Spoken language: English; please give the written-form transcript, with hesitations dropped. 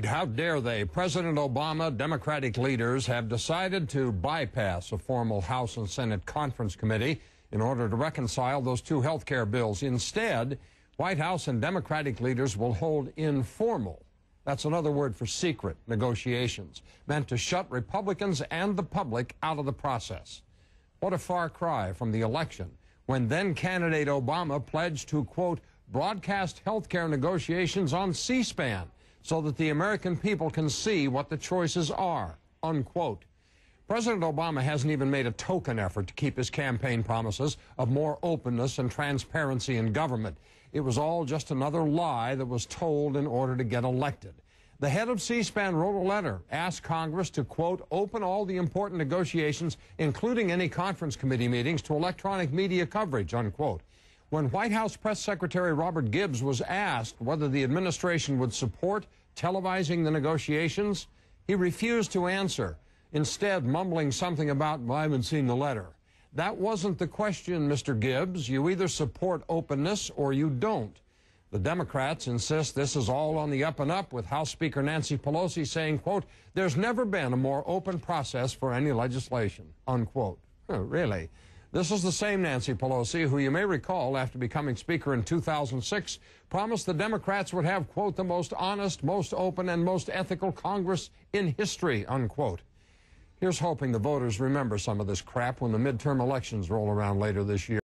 How dare they? President Obama, Democratic leaders have decided to bypass a formal House and Senate conference committee in order to reconcile those two health care bills. Instead, White House and Democratic leaders will hold informal, that's another word for secret, negotiations, meant to shut Republicans and the public out of the process. What a far cry from the election, when then-candidate Obama pledged to, quote, broadcast health care negotiations on C-SPAN, so that the American people can see what the choices are, unquote. President Obama hasn't even made a token effort to keep his campaign promises of more openness and transparency in government. It was all just another lie that was told in order to get elected. The head of C-SPAN wrote a letter, asked Congress to, quote, open all the important negotiations, including any conference committee meetings, to electronic media coverage, unquote. When White House Press Secretary Robert Gibbs was asked whether the administration would support televising the negotiations, he refused to answer, instead mumbling something about, well, I haven't seen the letter. That wasn't the question, Mr. Gibbs. You either support openness or you don't. The Democrats insist this is all on the up and up, with House Speaker Nancy Pelosi saying, quote, there's never been a more open process for any legislation, unquote. Really? This is the same Nancy Pelosi who, you may recall, after becoming Speaker in 2006, promised the Democrats would have, quote, the most honest, most open, and most ethical Congress in history, unquote. Here's hoping the voters remember some of this crap when the midterm elections roll around later this year.